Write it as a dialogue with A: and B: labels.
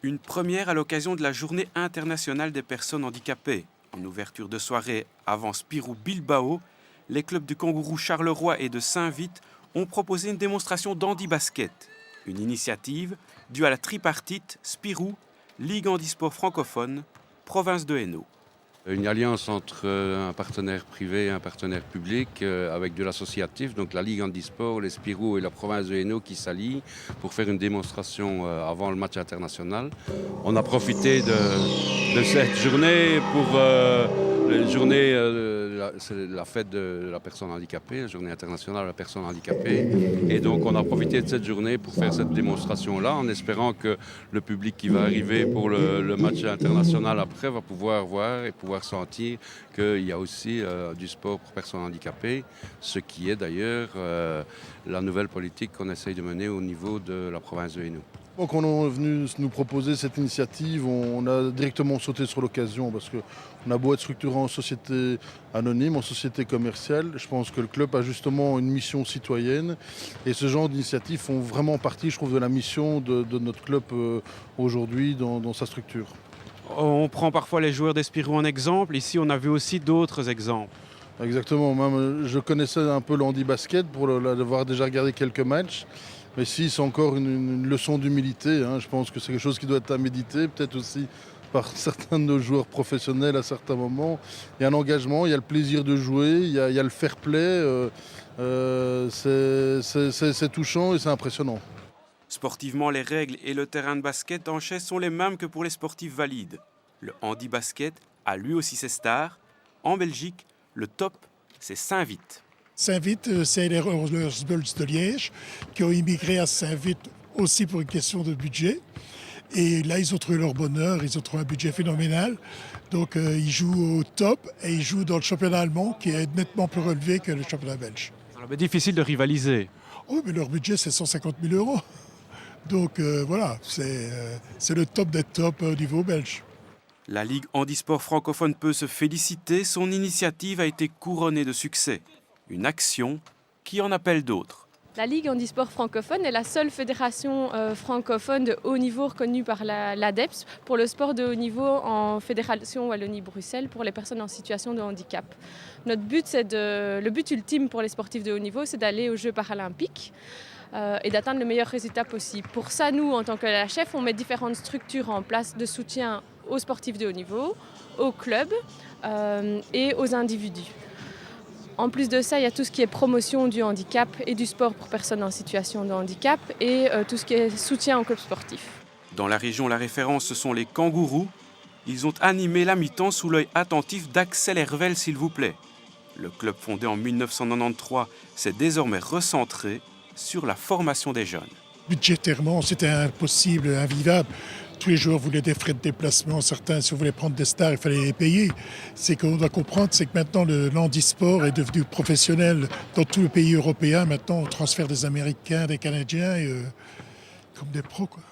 A: Une première à l'occasion de la Journée internationale des personnes handicapées. En ouverture de soirée avant Spirou Bilbao, les clubs du Kangourou Charleroi et de Saint-Vite ont proposé une démonstration d'handi-basket. Une initiative due à la tripartite Spirou, Ligue handisport francophone, province de Hainaut.
B: Une alliance entre un partenaire privé et un partenaire public avec de l'associatif, donc la Ligue handisport, les Spirou et la province de Hainaut qui s'allient pour faire une démonstration avant le match international. On a profité de cette journée pour c'est la fête de la personne handicapée, la journée internationale de la personne handicapée. Et donc on a profité de cette journée pour faire cette démonstration-là en espérant que le public qui va arriver pour le match international après va pouvoir voir et pouvoir sentir qu'il y a aussi du sport pour personnes handicapées, ce qui est d'ailleurs la nouvelle politique qu'on essaye de mener au niveau de la province de Hainaut.
C: Quand on est venu nous proposer cette initiative, on a directement sauté sur l'occasion parce qu'on a beau être structuré en société anonyme, en société commerciale. Je pense que le club a justement une mission citoyenne et ce genre d'initiatives font vraiment partie, je trouve, de la mission de notre club aujourd'hui dans sa structure.
A: On prend parfois les joueurs des Spirou en exemple. Ici, on a vu aussi d'autres exemples.
C: Exactement. Même, je connaissais un peu le handi-basket pour l'avoir déjà regardé quelques matchs. Mais si, c'est encore une leçon d'humilité. Je pense que c'est quelque chose qui doit être à méditer, peut-être aussi par certains de nos joueurs professionnels à certains moments. Il y a un engagement, il y a le plaisir de jouer, il y a le fair play. C'est touchant et c'est impressionnant.
A: Sportivement, les règles et le terrain de basket en chaise sont les mêmes que pour les sportifs valides. Le handi-basket a lui aussi ses stars. En Belgique, le top, c'est Saint-Vite.
D: Saint-Vite, c'est les Rollers Bulls de Liège qui ont immigré à Saint-Vite aussi pour une question de budget. Et là, ils ont trouvé leur bonheur, ils ont trouvé un budget phénoménal. Donc, ils jouent au top et ils jouent dans le championnat allemand qui est nettement plus relevé que le championnat belge.
A: C'est difficile de rivaliser.
D: Oh, mais leur budget, c'est 150 000 €. Donc, voilà, c'est le top des tops au niveau belge.
A: La Ligue handisport francophone peut se féliciter. Son initiative a été couronnée de succès. Une action qui en appelle d'autres.
E: La Ligue handisport francophone est la seule fédération francophone de haut niveau reconnue par l'ADEPS pour le sport de haut niveau en fédération Wallonie-Bruxelles pour les personnes en situation de handicap. Notre but, le but ultime pour les sportifs de haut niveau, c'est d'aller aux Jeux paralympiques et d'atteindre le meilleur résultat possible. Pour ça, nous, en tant que LHF, on met différentes structures en place de soutien aux sportifs de haut niveau, aux clubs et aux individus. En plus de ça, il y a tout ce qui est promotion du handicap et du sport pour personnes en situation de handicap et tout ce qui est soutien aux clubs sportifs.
A: Dans la région, la référence, ce sont les Kangourous. Ils ont animé la mi-temps sous l'œil attentif d'Axel Hervel, s'il vous plaît. Le club fondé en 1993 s'est désormais recentré sur la formation des jeunes.
D: Budgétairement, c'était impossible, invivable. Tous les joueurs voulaient des frais de déplacement. Certains, si vous voulez prendre des stars, il fallait les payer. C'est qu'on doit comprendre, c'est que maintenant le handisport est devenu professionnel dans tous les pays européens. Maintenant, on transfère des Américains, des Canadiens comme des pros, quoi.